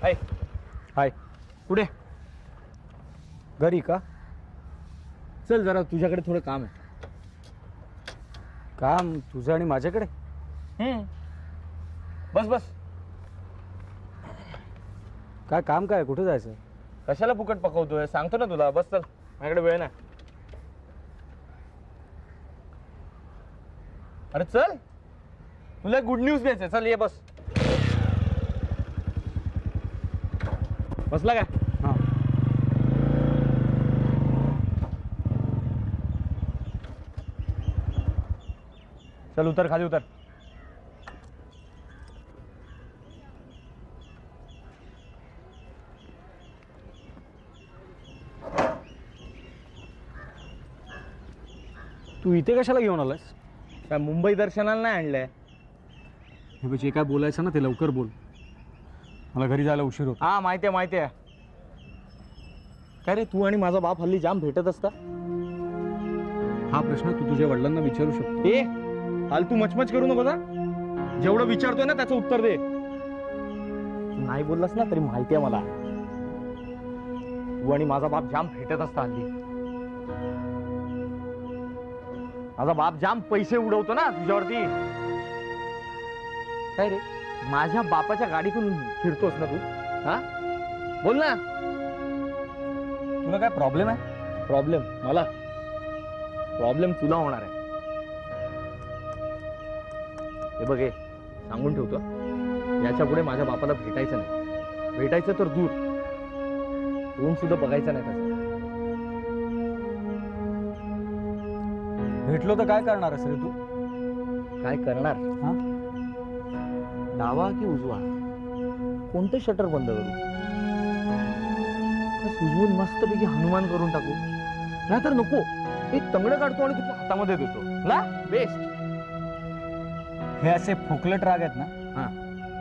हाय हाय. कुठे? घरी का? चल जरा तुझ्याकडे थोडं काम आहे. काम तुझं आणि माझ्याकडे? बस बस. काय काम काय? कुठे जायचं? कशाला फुकट पकवतोय? सांगतो ना तुला. बस चल, माझ्याकडे वेळ नाही. अरे चल, तुला गुड न्यूज द्यायचं. चल ये बस. बसला काय? हां. चल उतर, खाली उतर. तू इथे कशाला घेऊन आलास? काय मुंबई दर्शनाला नाही आणलंय? हे बघ, जे काय बोलायचं ना ते लवकर बोल. मला घरी जायला उशीर होतो. हा माहिती आहे, माहिती आहे. काय रे, तू आणि माझा बाप हल्ली जाम भेटत असता? हा प्रश्न तू तुझ्या वडिलांना विचारू शकतो. ए फालतू मचमच करू नको ना. जेवढं विचारतोय ना त्याचं उत्तर दे. तू नाही बोललास ना तरी माहिती आहे मला. तू आणि माझा बाप जाम भेटत असता हल्ली. माझा बाप जाम पैसे उडवतो ना तुझ्यावरती. काय रे, माझ्या बापाच्या गाडीतून फिरतोस ना तू? हा बोल ना. तुला काय प्रॉब्लेम आहे? प्रॉब्लेम मला? प्रॉब्लेम तुला होणार आहे. हे बघ, हे सांगून ठेवतो, याच्या पुढे माझ्या बापाला भेटायचं नाही. भेटायचं तर दूर, तोंड सुद्धा बघायचं नाही त्याचं. भेटलो तर काय करणार रे तू? काय करणार? हा? डावा की उजवा? कोणतं शटर बंद करू? सुजवून मस्तपैकी हनुमान करून टाकू? नाहीतर नको, एक तंगड काढतो आणि तुझ्या हातामध्ये देतो ना. बेस्ट. हे असे फोकलट राग आहेत ना, हा,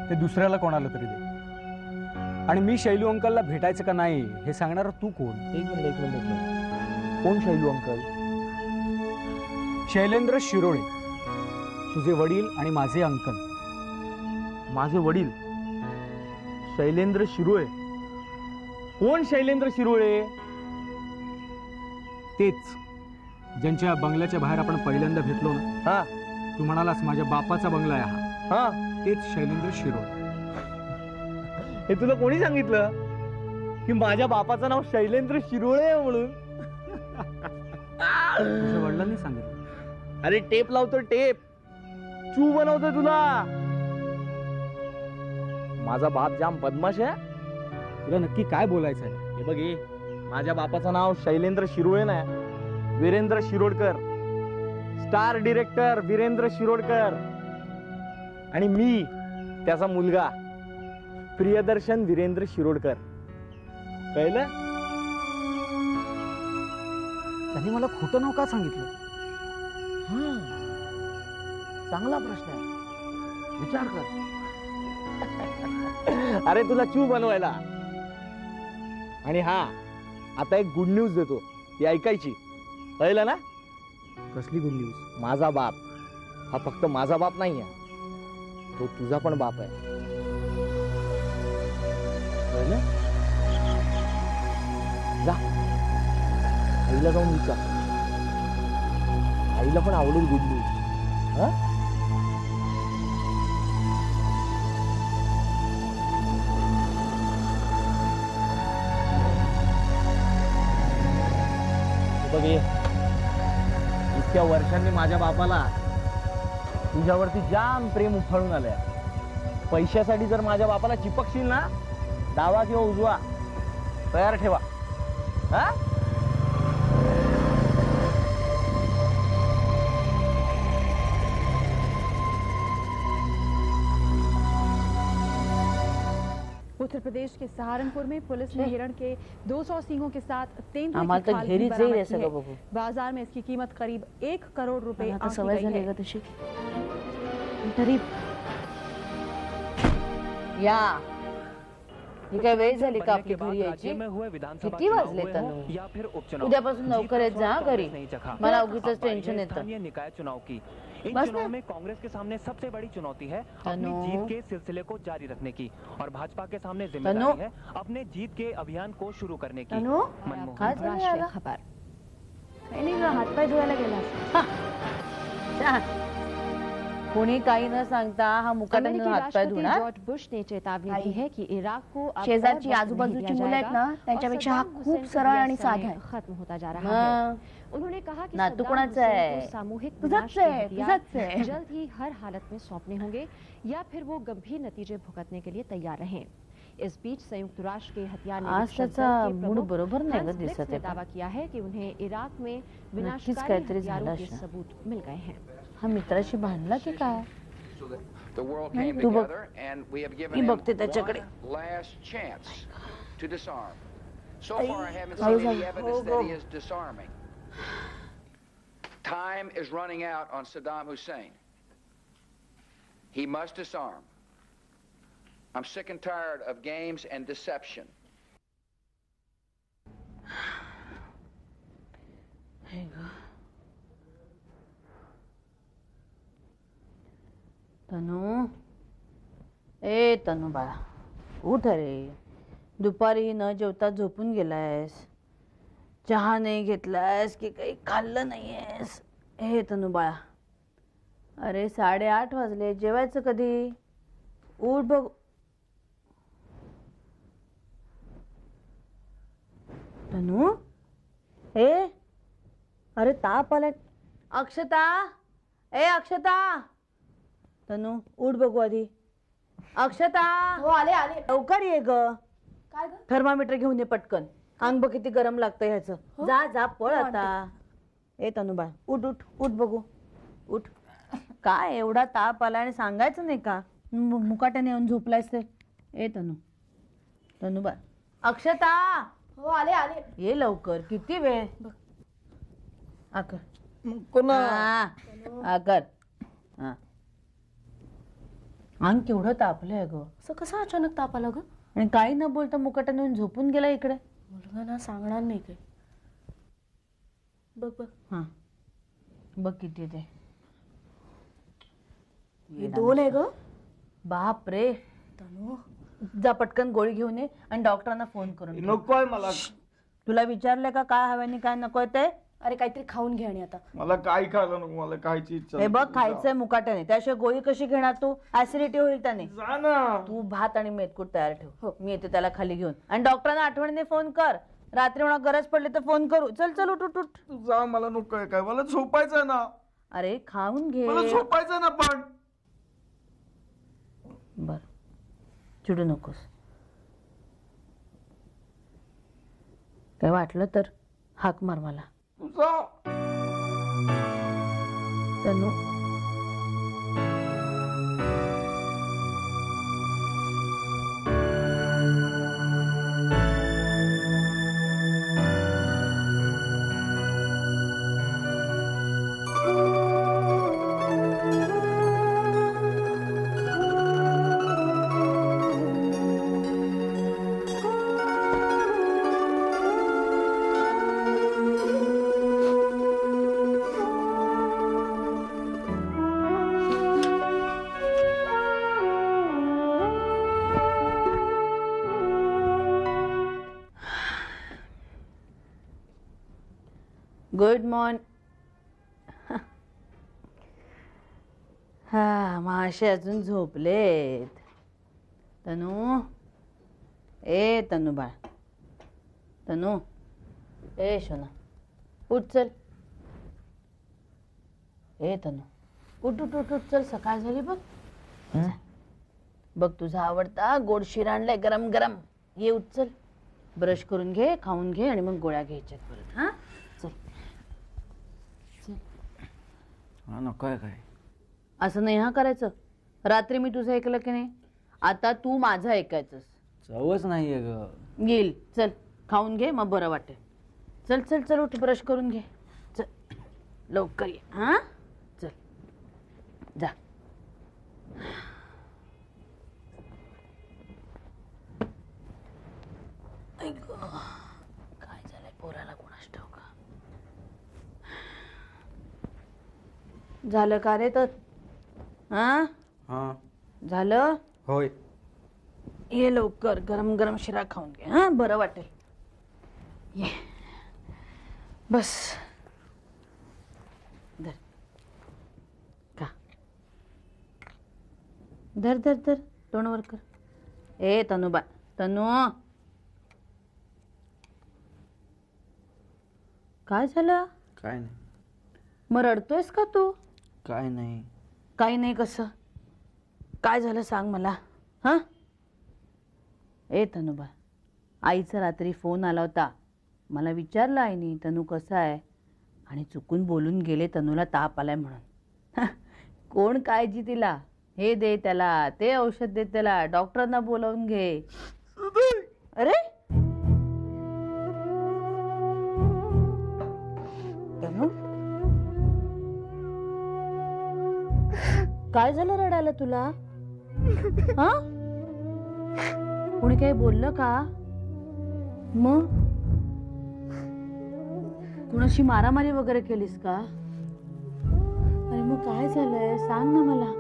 ते दुसऱ्याला कोणाला तरी दे. आणि मी शैलू अंकलला भेटायचं का नाही हे सांगणार तू कोण? एक मिनिट. कोण शैलू अंकल? शैलेंद्र शिरोळे, तुझे वडील आणि माझे अंकल. माझे वडील शैलेंद्र शिरोळे? कोण शैलेंद्र शिरोळे? तेच ज्यांच्या बंगल्याच्या बाहेर आपण पहिल्यांदा भेटलो ना. हा, तू म्हणालास माझ्या बापाचा बंगला आहे हा. हा, तेच शैलेंद्र शिरोळे. हे तुला कोणी सांगितलं की माझ्या बापाचं नाव शैलेंद्र शिरोळे आहे म्हणून? तुझ्या वडिलांनी सांगितलं. अरे टेप लावतो, टेप चू बनवतोय तुला. माझा बाप जाम बदमाश आहे. तुला नक्की काय बोलायचं आहे? हे बघ, हे माझ्या बापाचं नाव शैलेंद्र शिरोळे नाही, वीरेंद्र शिरोडकर. Star director Virendra Shirodkar. आणि मी त्याचा मुलगा प्रियदर्शन वीरेंद्र शिरोडकर. कळलं? त्यांनी मला खोटं नाव का सांगितलं? चांगला प्रश्न आहे, विचार कर. अरे तुला चू बनवायला. आणि हा, आता एक गुड न्यूज देतो, ती ऐकायची. कळलं ना? कसली गुड न्यूज? माझा बाप हा फक्त माझा बाप नाहीये, तो तुझा पण बाप आहे. कळलं? जा, आईला जाऊन विचार. आईला पण आवडेल गुड न्यूज. हा, बघ, इतक्या वर्षांनी माझ्या बापाला तुझ्यावरती जाम प्रेम उफाळून आलंय. पैशासाठी जर माझ्या बापाला चिपकशील ना, डावा किंवा उजवा तयार ठेवा. हा, उत्तर प्रदेश के सहारनपुर में पुलिस ने हिरण के 200 सींगों के साथ तेंदुए आम्हाला की तर खाल घेरीच भी जाईल बरामद असं की का है। बघू. बाजार में इसकी कीमत करीब 1 करोड़ रुपए आता आंकी सवय गई झाली है। का तशी. तरी या ही काय वेळ झाली का आपली घरी यायची? किती वाजले तनु? उद्यापासून लवकर येत जा घरी, मला उगीच टेन्शन येतं. निकाय चुनाव की इन बस चुनाव ना. में कांग्रेस के सामने सबसे बड़ी चुनौती है अपनी जीत के सिलसिले को जारी रखने की और भाजपा के सामने जिम्मेदारी है अपने जीत के अभियान को शुरू करने की. तनु काय झालं राष्ट्रीय याला? खबर. काही नाही ग, हातपाय धुवायला गेला. कोणी काही न सांगता हा मुकाट्याने अमेरिकी हातपाय राष्ट्रपति धुणार. जॉर्ज बुश ने चेतावनी दी है कि इराक को अब शेजारची और वक्त आजूबाजूची नहीं दिया मुलं आहेत ना, जाएगा त्यांच्यापेक्षा और हा सद्दाम खूप हुसैन सरळ का आणि यह साधा समय आहे. खत्म होता जा रहा है. मग उन्होंने कहा कि नातू सद्दाम कोणाचं हुसैन आहे? को सामूहिक तुझंच विनाश के आहे, हथियार तुझंच आहे. जल्द ही हर हालत में सौंपने होंगे या फिर वो गंभीर नतीजे भुगतने के लिए तैयार रहें. इस बीच संयुक्त राष्ट्र के हथियार आज निरीक्षक त्याचा दल के मूड प्रमुख बरोबर नाही ग हंस दिसत ब्लिक्स ने आहे. दावा किया है कि उन्हें इराक में नक्कीच विनाशकारी काहीतरी हथियारों झालं के असेल. सबूत मिल गए हैं. हा मित्राशी भांडला की काय? The world नाही, came तू बघ. together and we have me given him बघते त्याच्याकडे. one last chance to disarm. So far I haven't हळू seen any जा. evidence that he is disarming. Time is running out on Saddam Hussein. He must disarm. I'm sick and tired of games and deception. हे ग. तनु ए तनु बाळा उठ रे. दुपारी न जेवता झोपून गेलायस, चहा नाही घेतलायस की काही खाल्लं नाहीयेस. हे तनु बाळा, अरे 8:30 वाजले, जेवायचं कधी? उठ बघ. तनु ए अरे ताप आलाय. अक्षता ए अक्षता. तनु उठ बघू आधी. अक्षता हो आले आले. लवकर ये ग. काय ग? थर्मामीटर घेऊन ये पटकन. अंग बघ किती गरम लागतंय ह्याचं. जा जा पळ हो, आता. ए तनुबा उठ उठ उठ बघू उठ. काय एवढा ताप आला आणि सांगायचं नाही का? मुकाट्याने येऊन झोपलायस ते. ए तनु तनुबा. अक्षता हो आले आले. ये लवकर, किती वेळ. आकर कोणा आकर. हा अंग केवढं तापलंय ग. असं कसं अचानक ताप आला ग? आणि काही न बोलता मुकाट्याने येऊन झोपून गेला इकडे. मुलगा ना सांगणार नाही काय. बघ बघ हा बघ किती ते. हे 2 आहे ग. बाप रे. तनु जा पटकन गोळी घेऊन ये आणि डॉक्टरांना फोन करून ठेव. नकोय मला. तुला विचारलंय का काय हवं आणि काय नकोय ते? अरे काहीतरी खाऊन घे आणि आता. मला काही खायला नको, मला खायची इच्छा हे नाही. बघ खायचंय मुकाट्याने, त्याशिवाय गोळी कशी घेणार तू? ऍसिडिटी होईल त्याने. जा ना. तू भात आणि मेथकूट तयार ठेव, मी येते त्याला खाली घेऊन. आणि डॉक्टरांना आठवणीने फोन कर. रात्री म्हणा गरज पडली तर फोन करू. चल चल उठ उठ उठ. तू जा, मला नकोय काय, मला झोपायचंय ना. अरे खाऊन घे. मला झोपायचंय ना पण. बर चिडू नकोस. काय वाटलं तर हाक मार मला. तू जा. तनु गुड मॉर्निंग. हा माशे अजून झोपलेत. तनु ए तनु बाळ. तनु ए शोना उठ चल. ए तनु उठ उठ उठ उठ चल, सकाळ झाली बघ. बघ तुझा आवडता गोड शिरा आणलाय गरम गरम. ये उठ चल. ब्रश करून घे, खाऊन घे आणि मग गोळ्या घ्यायच्यात परत. हा चल. हा नकोय काय. असं नाही हा करायचं. रात्री मी तुझं ऐकलं की नाही, आता तू माझं ऐकायचंस. चवच नाहीये ग. येईल चल, खाऊन घे मग बरं वाटेल. चल चल चल उठ, ब्रश करून घे. चल लवकर ये. हा चल जा. झालं का रे तर? हा हां झालं? होय. ये लवकर, गरम गरम शिरा खाऊन घे. हा बरं वाटेल. ये बस. धर का, धर धर धर, तोंड वर कर. ए तनूबा, तनू काय झालं? काय नाही. मग रडतोयस का तू? काय नाही. काही नाही कसं? काय झालं सांग मला. हा ए तनुबा, आईचा रात्री फोन आला होता. मला विचारलं आईने तनू कसा आहे, आणि चुकून बोलून गेले तनूला ताप आलाय म्हणून. कोण काळजी तिला? हे दे त्याला, ते औषध दे त्याला, डॉक्टरांना बोलावून घे. अरे तनू, काय झालं रडायला तुला? हा कोणी काही बोललं का? मग कुणाशी मारामारी वगैरे केलीस का? अरे मग काय झालंय सांग ना मला.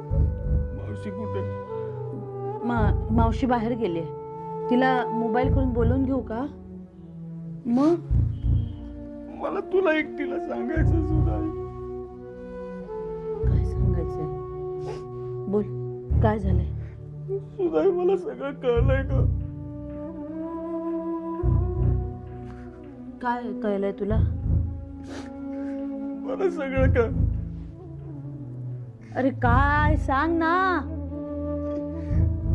मावशी कुठे? मावशी बाहेर गेली. तिला मोबाईल करून बोलवून घेऊ का? मग मला तुला एकटीला सांगायचं सुद्धा. काय सांगायचंय? बोल, काय झालंय? सुधाई, मला सगळं कळलंय का? काय कळलंय तुला? मला सगळं का? अरे काय सांग ना.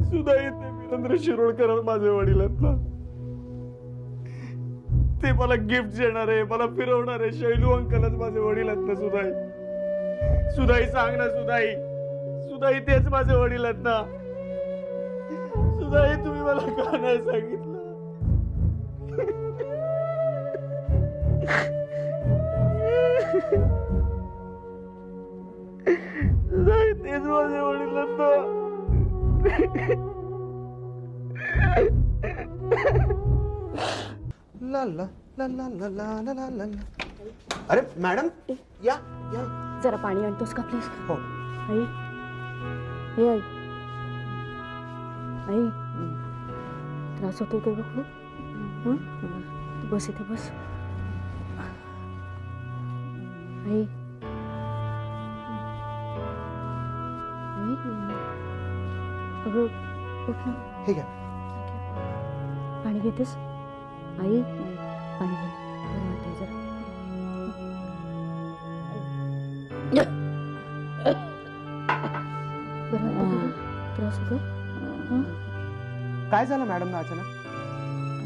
सुधाई, ते वीरेंद्र शिरोडकर माझे वडील आहेत ना, ते मला गिफ्ट देणार आहे, मला फिरवणार आहे. शैलू अंकलच माझे वडील आहेत ना सुधाई. सुधाई सांग ना सुधाई. सुधाई, तेच माझे वडील आहेत ना. सुधाई, तुम्ही मला का नाही सांगितलं? सुधाई, तेच माझे वडील आहेत ना. ला ला ला ला ला ला ला ला ला. अरे मॅडम, या या. जरा पाणी आणतोस का प्लीज? हो. आई, हे आई, आई, त्रास होतोय का खूप? तू बस इथे बस. आई, आई, अगं उठ ना. हे घ्या. पाणी घेतेस? आई, पाणी घे. बरं वाटेल जरा. बरं वाटतं का? त्रास होतो? हं? काय झालं मॅडम ना अचानक?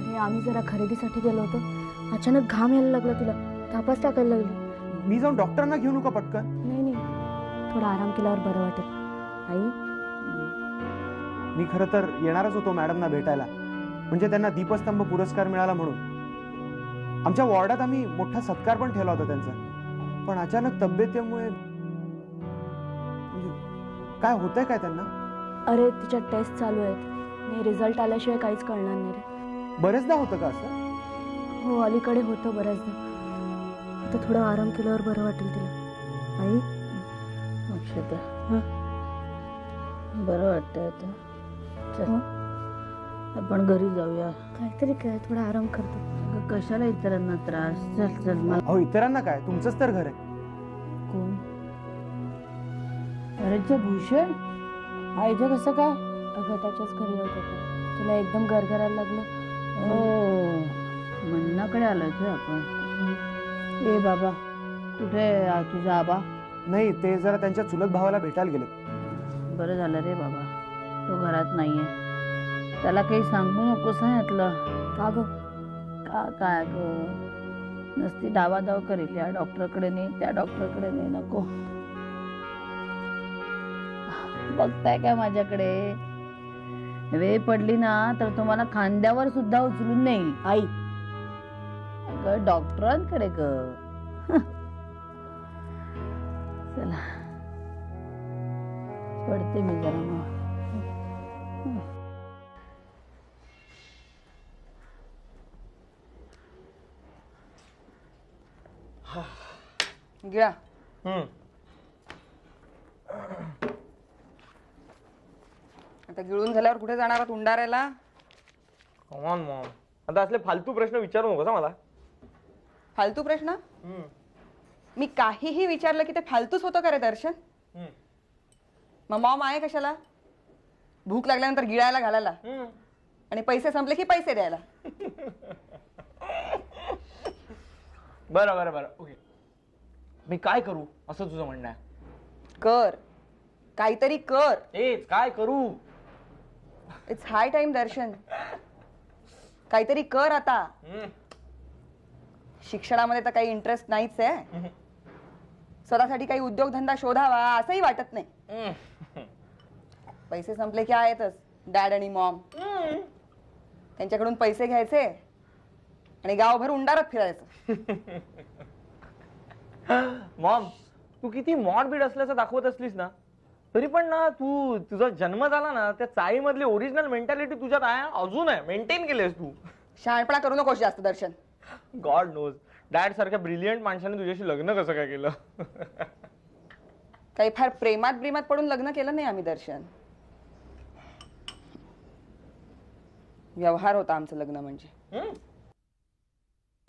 अरे आम्ही जरा खरेदीसाठी गेलो होतो. अचानक घाम यायला लागला तुला, तापास टाकायला लागली. मी जाऊन डॉक्टरांना घेऊ नका पटकन? नाही नाही, थोडा आराम केल्यावर बरं वाटेल. आई, मी खरं तर येणारच होतो मॅडमना भेटायला, म्हणजे त्यांना दीपस्तंभ पुरस्कार मिळाला म्हणून. आमच्या वॉर्डात आम्ही मोठा सत्कार पण ठेवला होता त्यांचा, पण अचानक तब्येतीमुळे काय होतंय काय त्यांना? अरे तिच्या टेस्ट चालू आहेत, मी रिझल्ट आल्याशिवाय काहीच कळणार नाही रे. बरेचदा होतं का असं? हो, अलीकडे होतं बऱ्याचदा. आता थोडा आराम केल्यावर बरं वाटेल तिला. आई, अक्षता, हं? बरं वाटतंय आता. चल, हं? आपण घरी जाऊया. काहीतरी काय, थोडा आराम करतो. अगं, कशाला इतरांना त्रास? चल चल. मला अहो, इतरांना काय, तुमचंच तर घर आहे. कोण? अरे ते भूषण, आईचं कसं काय? अगं त्याच्याच घरी होत होतं, तुला एकदम गरगरायला लागलं. हो, मन्नाकडे आलोय का आपण? ए बाबा, कुठे आहे तुझा आबा? नाही, ते जरा त्यांच्या चुलत भावाला भेटायला गेले. बरं झालं रे बाबा, तो घरात नाहीये. त्याला काही सांगू नकोस ना यातलं. का गं? काय ग, नसती डावादाव करेल. या डॉक्टरकडे नाही, त्या डॉक्टरकडे नाही. नको, बघताय काय माझ्याकडे? वेळ पडली ना तर तुम्हाला खांद्यावर सुद्धा उचलून नेईल. आई, अगं डॉक्टरांकडे ग. चला, पडते मी जरा मग. गिळा. आता गिळून झाल्यावर कुठे जाणार आहात उंडाऱ्याला? कॉमन मॉम, आता असले फालतू प्रश्न विचारू नकोस मला. फालतू प्रश्न? मी काहीही विचारलं की ते फालतूच होतं का रे दर्शन? मग मॉम आहे कशाला? भूक लागल्यानंतर गिळायला घालायला आणि पैसे संपले की पैसे द्यायला. बरं बरं बरं, ओके. मी काय करू असं तुझं म्हणणं आहे? कर, काहीतरी कर. तेच, काय करू? इट्स हाय टाइम दर्शन, काहीतरी कर आता. शिक्षणामध्ये तर काही इंटरेस्ट नाहीच आहे. स्वतःसाठी काही उद्योगधंदा शोधावा असंही वाटत नाही. पैसे संपले की आहेतच डॅड आणि मॉम. त्यांच्याकडून पैसे घ्यायचे आणि गावभर उंडारत फिरायचं. मॉम, तू किती मॉडबीड असल्याचं दाखवत असलीस ना, तरी पण ना तू तुझा जन्म झाला ना त्या चाळीमधली ओरिजिनल मेंटॅलिटी तुझ्यात आहे, अजून आहे, मेंटेन केलीस तू. शहाणपणा करू नकोस जास्त दर्शन. गॉड नोज, डॅड सारख्या ब्रिलियंट माणसाने तुझ्याशी लग्न कसं काय केलं? काही फार प्रेमात पडून लग्न केलं नाही आम्ही दर्शन. व्यवहार होता आमचं लग्न म्हणजे,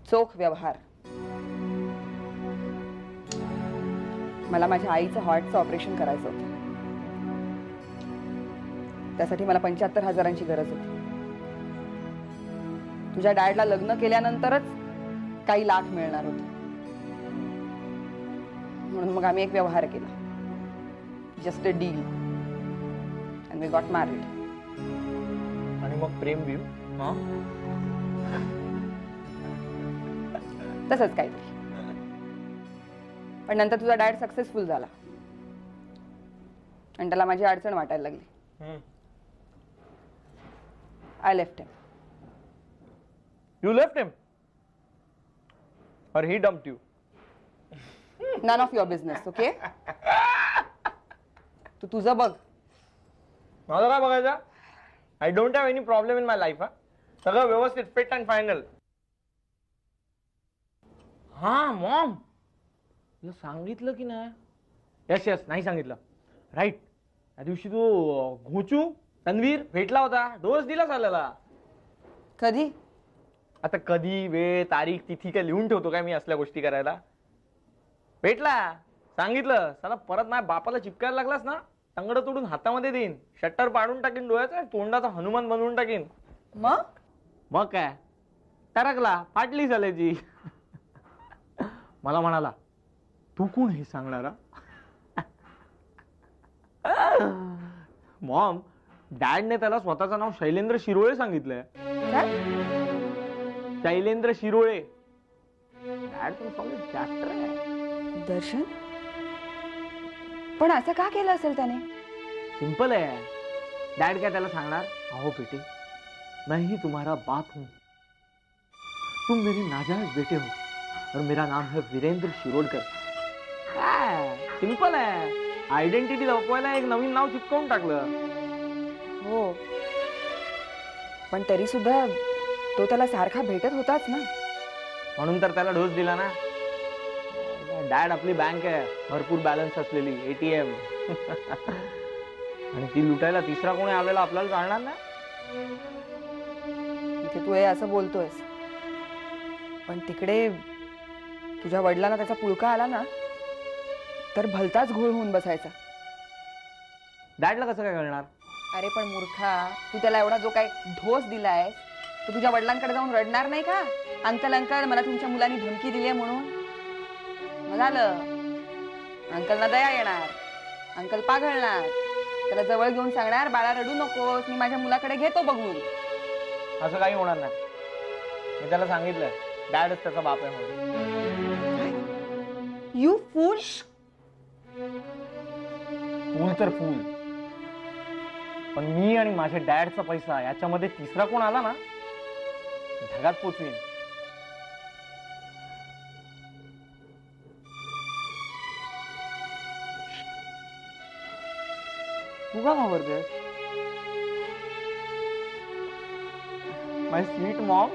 चोख व्यवहार. मला माझ्या आईचं हार्टचं ऑपरेशन करायचं होतं. त्यासाठी मला 75,000ची गरज होती. तुझ्या डॅडला लग्न केल्यानंतरच काही लाख मिळणार होते. म्हणून मग आम्ही एक व्यवहार केला, just a deal, and we got married. आणि मग प्रेम व्यू तसंच काहीतरी. पण नंतर तुझा डॅड सक्सेसफुल झाला आणि त्याला माझी अडचण वाटायला लागली. I left him. You left him? Or he dumped you? None of your business, okay? तू तुझं बघ. माझं काय बघायचं? I don't have any problem in my life. सगळं व्यवस्थित, फिट अँड फायनल. हा मॉम, तुला सांगितलं की नाही? यस यस, नाही सांगितलं. राईट, त्या दिवशी तू घोचू तन्वीर भेटला होता, डोस दिला झालेला. कधी? आता कधी, वेळ, तारीख, तिथी काय लिहून ठेवतो काय मी असल्या गोष्टी करायला? भेटला, सांगितलं. साला परत माझ्या बापाला चिपकायला लागलास ना, तंगड तोडून हातामध्ये देईन, शट्टर पाडून टाकीन डोळ्याचा, तोंडाचा हनुमान बनवून टाकीन. मग काय टरकला, फाटली झाल्याची. मला म्हणाला, तू कोण हे सांगणारा? मॉम, डॅडने त्याला स्वतःचं नाव शैलेंद्र शिरोळे सांगितलंय. शैलेंद्र शिरोळे. डॅड तुम चॅप्टर आहे. दर्शन, पण असं का केलं असेल त्याने? सिंपल आहे. डॅड काय त्याला सांगणार, अहो बेटे, मैं ही तुम्हारा बाप हूं, तुम मेरे नाजायज बेटे हो और मेरा नाम है वीरेंद्र शिरोडकर. सिंपल आहे. आयडेंटिटी लपवायला एक नवीन नाव चिपकवून टाकलं. हो, पण तरी सुद्धा तो त्याला सारखा भेटत होताच ना. म्हणून तर त्याला डोस दिला ना. डॅड आपली बँक आहे, भरपूर बॅलन्स असलेली, एटीएम. आणि ती लुटायला तिसरा कोणी आलेला आपल्याला चालणार ना. इथे तू हे असं बोलतोयस, पण तिकडे तुझ्या वडिलांना त्याचा पुळका आला ना, तर भलताच घोळ होऊन बसायचा. डॅडला कसं काय कळणार? अरे पण मूर्खा, तू त्याला एवढा जो काय ढोस दिलाय, तो तुझ्या वडिलांकडे जाऊन रडणार नाही का? अंकल अंकल, मला तुमच्या मुलांनी धमकी दिली आहे म्हणून. मग झालं, अंकलना दया येणार, अंकल पाघळणार, त्याला जवळ घेऊन सांगणार, बाळा रडू नकोस, मी माझ्या मुलाकडे घेतो बघून. असं काही होणार नाही. मी त्याला सांगितलं, डॅडच त्याचा बाप आहे म्हणून. You fool. फूल तर फूल, पण मी आणि माझ्या डॅडचा पैसा याच्यामध्ये तिसरा कोण आला ना, ढगात पोचवीन. तू का घाबरतेस? माय स्वीट मॉम.